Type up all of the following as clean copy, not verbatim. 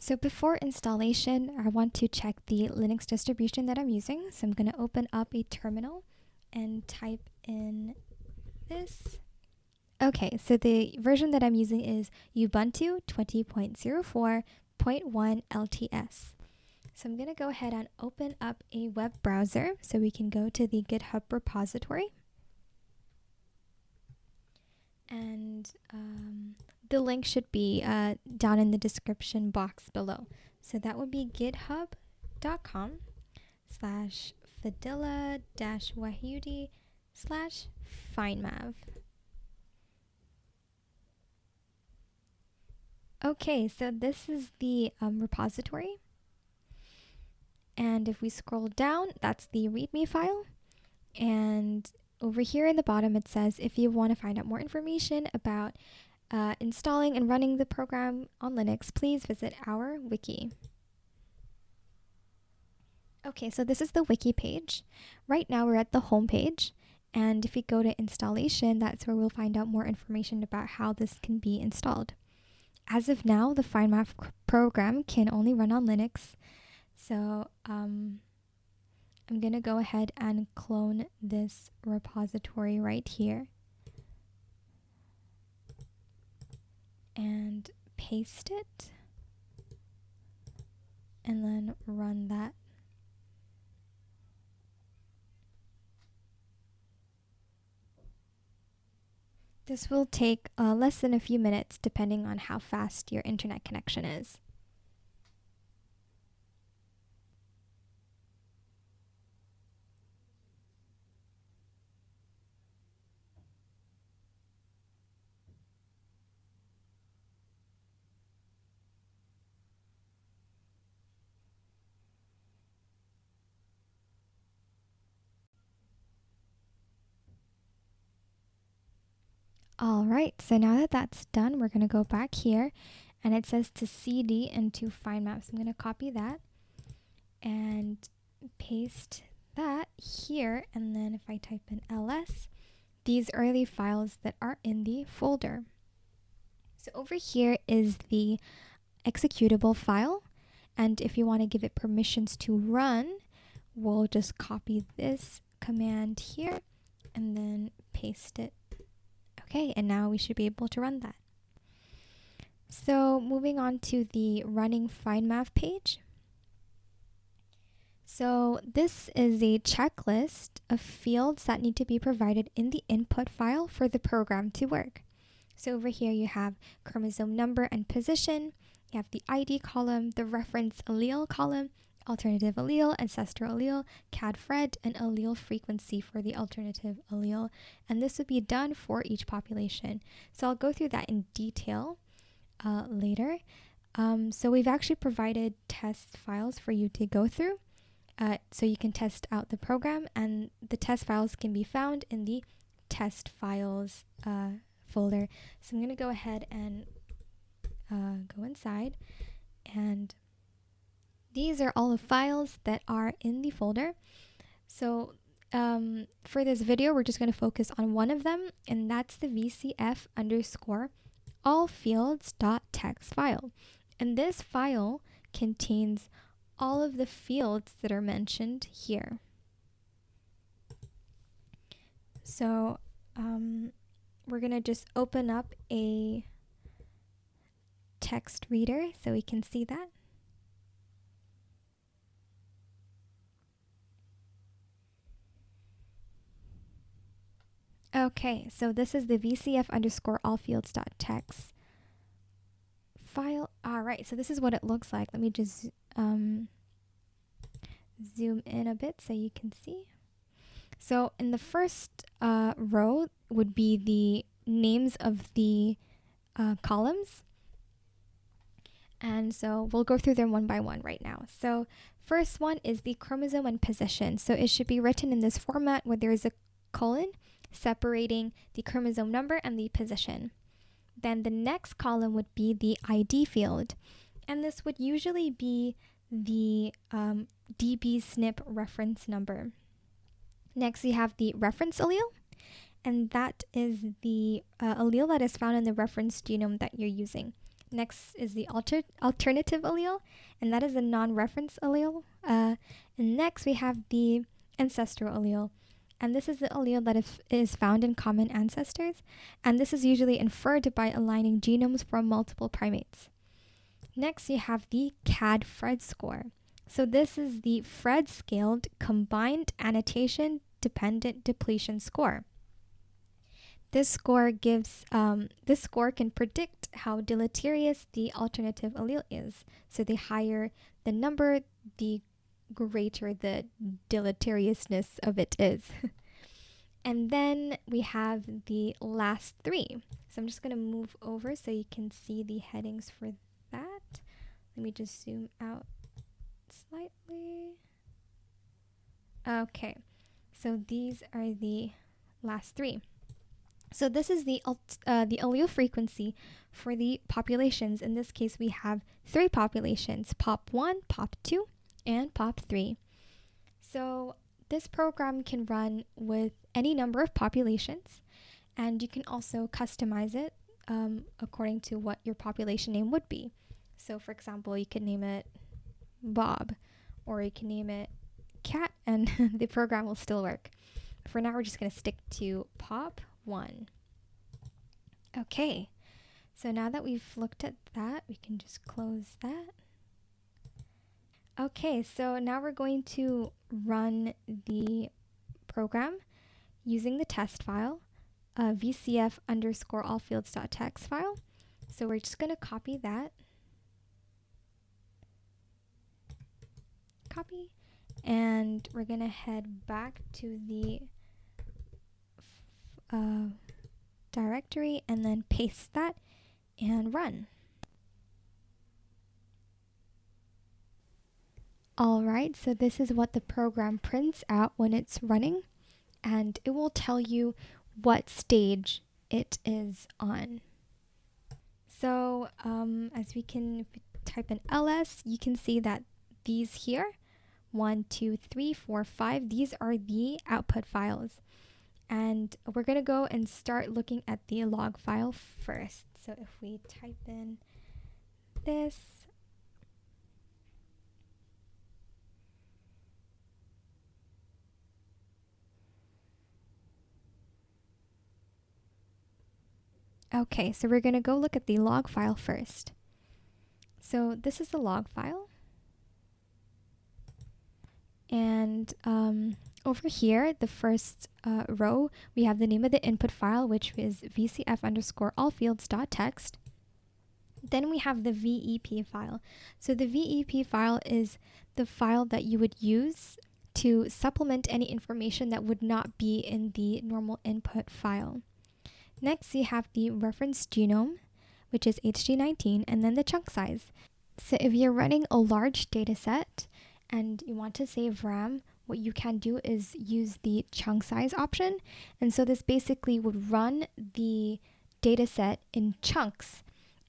So before installation, I want to check the Linux distribution that I'm using. So I'm going to open up a terminal and type in this. Okay, so the version that I'm using is Ubuntu 20.04.1 LTS. So I'm going to go ahead and open up a web browser so we can go to the GitHub repository. And the link should be down in the description box below. So that would be github.com/fadila-wahidi/FineMAV. Okay, so this is the repository. And if we scroll down, that's the README file. And over here in the bottom, it says if you want to find out more information about installing and running the program on Linux, please visit our wiki. Okay, so this is the wiki page. Right now we're at the home page. And if we go to installation, that's where we'll find out more information about how this can be installed. As of now, the FineMAV program can only run on Linux. So I'm going to go ahead and clone this repository right here and paste it and then run that. This will take less than a few minutes depending on how fast your internet connection is. All right, so now that that's done, we're going to go back here and it says to cd into FineMAV. So I'm going to copy that and paste that here. And then if I type in ls, these are the files that are in the folder. So over here is the executable file. And if you want to give it permissions to run, we'll just copy this command here and then paste it. Okay, and now we should be able to run that. So moving on to the running FineMAV page. So this is a checklist of fields that need to be provided in the input file for the program to work. So over here you have chromosome number and position, you have the ID column, the reference allele column, alternative allele, ancestral allele, CAD-FRED, and allele frequency for the alternative allele. And this would be done for each population. So I'll go through that in detail later. So we've actually provided test files for you to go through so you can test out the program, and the test files can be found in the test files folder. So I'm going to go ahead and go inside, and these are all the files that are in the folder. So for this video, we're just going to focus on one of them, and that's the vcf_allfields.txt file. And this file contains all of the fields that are mentioned here. So we're going to just open up a text reader so we can see that. Okay, so this is the vcf_allfields.txt file. All right, so this is what it looks like. Let me just zoom in a bit so you can see. So in the first row would be the names of the columns. And so we'll go through them one by one right now. So first one is the chromosome and position. So it should be written in this format where there is a colon separating the chromosome number and the position. Then the next column would be the ID field. And this would usually be the dbSNP reference number. Next, you have the reference allele, and that is the allele that is found in the reference genome that you're using. Next is the alternative allele, and that is a non-reference allele. And next we have the ancestral allele, and this is the allele that is found in common ancestors, and this is usually inferred by aligning genomes from multiple primates. Next, you have the CAD-FRED score. So this is the Fred-scaled combined annotation dependent depletion score. This score can predict how deleterious the alternative allele is. So the higher the number, the greater the deleteriousness of it is. And then we have the last three. So I'm just going to move over so you can see the headings for that. Let me just zoom out slightly. Okay, so these are the last three. So this is the allele frequency for the populations. In this case, we have three populations: POP1, POP2, and POP3. So this program can run with any number of populations, and you can also customize it according to what your population name would be. So for example, you could name it Bob, or you can name it Cat, and the program will still work. For now, we're just going to stick to POP1. Okay, so now that we've looked at that, we can just close that. Okay, so now we're going to run the program using the test file, vcf_allfields.txt file. So we're just going to copy that. Copy. And we're going to head back to the directory and then paste that and run. Alright, so this is what the program prints out when it's running, and it will tell you what stage it is on. So as we can type in ls, you can see that these here, 1, 2, 3, 4, 5, these are the output files. And we're going to go and start looking at the log file first. So if we type in this, okay, so we're going to go look at the log file first. So this is the log file. And over here, the first row, we have the name of the input file, which is vcf_allfields.txt. Then we have the VEP file. So the VEP file is the file that you would use to supplement any information that would not be in the normal input file. Next, you have the reference genome, which is HG19, and then the chunk size. So if you're running a large data set and you want to save RAM, what you can do is use the chunk size option. And so this basically would run the data set in chunks,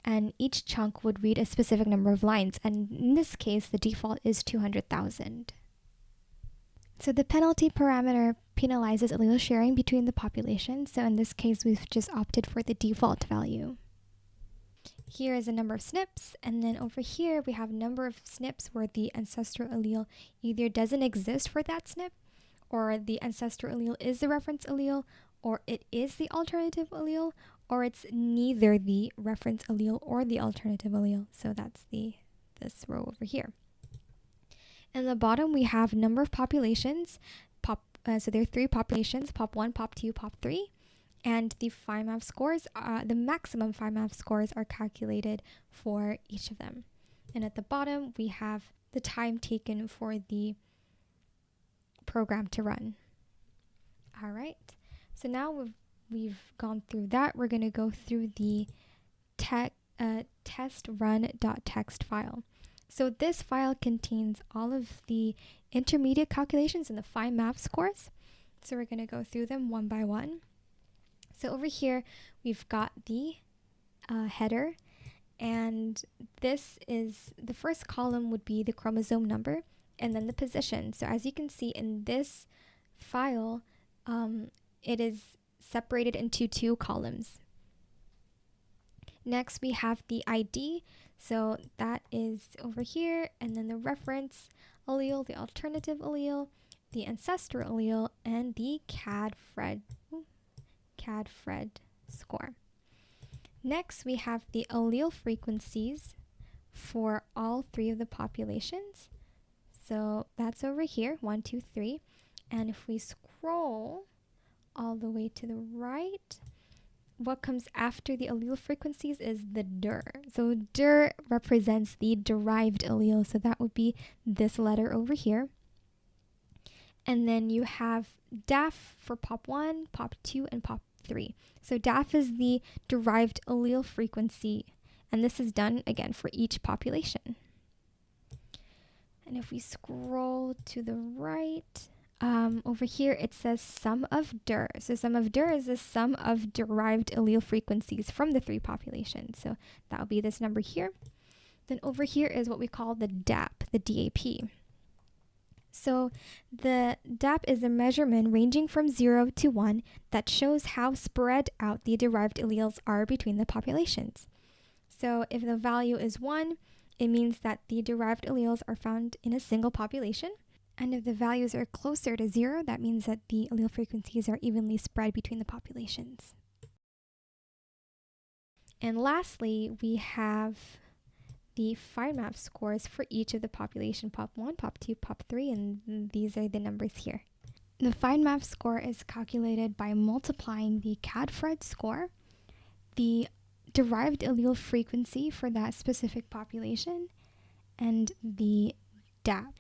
and each chunk would read a specific number of lines. And in this case, the default is 200,000. So the penalty parameter penalizes allele sharing between the populations. So in this case, we've just opted for the default value. Here is a number of SNPs, and then over here we have a number of SNPs where the ancestral allele either doesn't exist for that SNP, or the ancestral allele is the reference allele, or it is the alternative allele, or it's neither the reference allele or the alternative allele. So that's this row over here. In the bottom we have number of populations. So there are three populations: POP1, POP2, POP3. And the FineMAV scores, the maximum FineMAV scores are calculated for each of them. And at the bottom, we have the time taken for the program to run. All right. So now we've gone through that. We're going to go through the test run.txt file. So this file contains all of the intermediate calculations and the FineMAV scores. So we're going to go through them one by one. So over here, we've got the header, and this is the first column would be the chromosome number, and then the position. So as you can see in this file, it is separated into two columns. Next, we have the ID. So that is over here, and then the reference allele, the alternative allele, the ancestral allele, and the CAD-FRED score. Next, we have the allele frequencies for all three of the populations. So that's over here, 1, 2, 3. And if we scroll all the way to the right, what comes after the allele frequencies is the dir. So dir represents the derived allele. So that would be this letter over here. And then you have DAF for pop 1, pop 2, and pop 3. So DAF is the derived allele frequency. And this is done, again, for each population. And if we scroll to the right, over here it says sum of dir. So sum of dir is the sum of derived allele frequencies from the three populations. So that will be this number here. Then over here is what we call the DAP, the DAP. So the DAP is a measurement ranging from 0 to 1 that shows how spread out the derived alleles are between the populations. So if the value is 1, it means that the derived alleles are found in a single population. And if the values are closer to 0, that means that the allele frequencies are evenly spread between the populations. And lastly, we have the FineMAV scores for each of the population, pop 1, pop 2, pop 3, and these are the numbers here. The FineMAV score is calculated by multiplying the CAD-FRED score, the derived allele frequency for that specific population, and the DAP.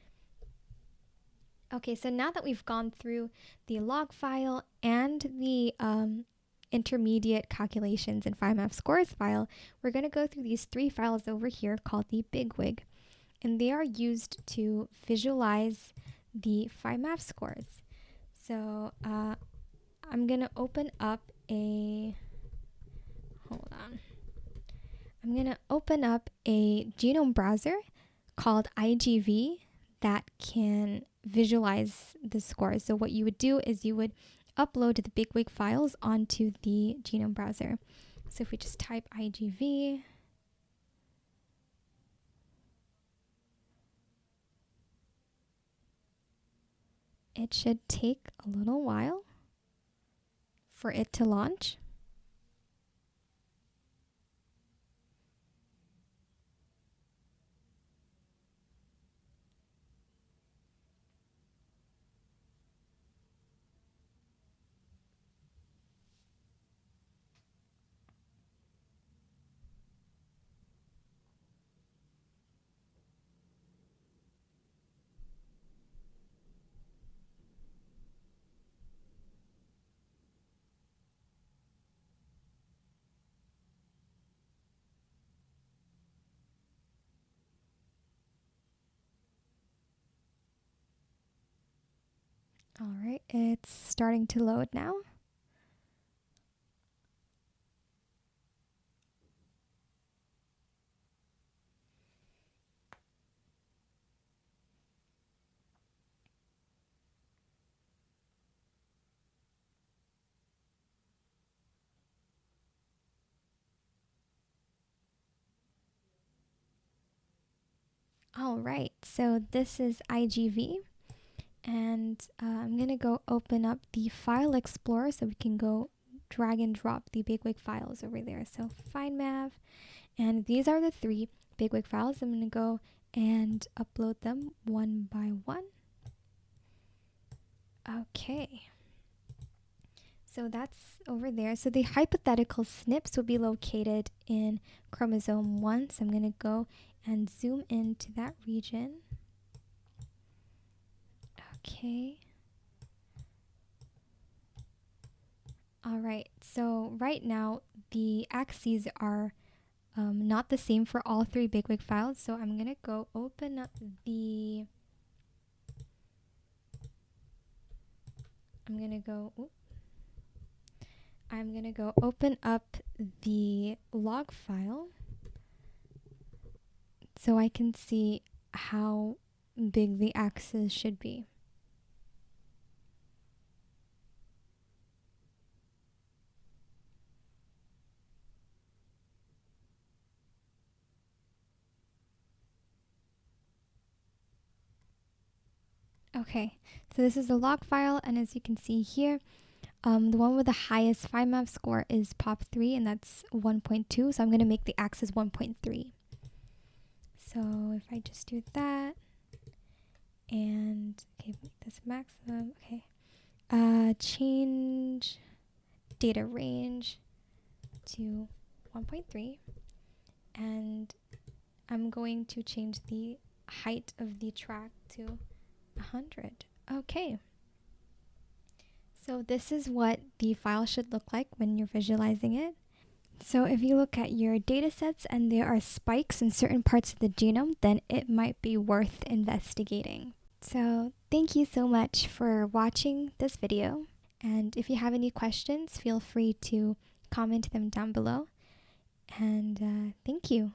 Okay, so now that we've gone through the log file and the intermediate calculations in FineMAV scores file, we're going to go through these three files over here called the bigWig, and they are used to visualize the FineMAV scores. So I'm going to open up a genome browser called IGV that can visualize the scores. So what you would do is you would upload the bigWig files onto the genome browser. So if we just type IGV, it should take a little while for it to launch. All right, it's starting to load now. All right, so this is IGV, and I'm going to go open up the file explorer so we can go drag and drop the bigWig files over there. So FineMAV, and these are the three bigWig files. I'm going to go and upload them one by one. Okay. So that's over there. So the hypothetical SNPs will be located in chromosome 1. So I'm going to go and zoom into that region. Okay. All right. So right now the axes are not the same for all three bigWig files. So I'm going to go open up the... I'm going to go open up the log file so I can see how big the axes should be. Okay, so this is the log file, and as you can see here, the one with the highest FineMAV score is POP3, and that's 1.2, so I'm going to make the axis 1.3. So if I just do that, and okay, make this maximum, okay, change data range to 1.3, and I'm going to change the height of the track to 100. Okay. So this is what the file should look like when you're visualizing it. So if you look at your data sets and there are spikes in certain parts of the genome, then it might be worth investigating. So thank you so much for watching this video. And if you have any questions, feel free to comment them down below. And thank you.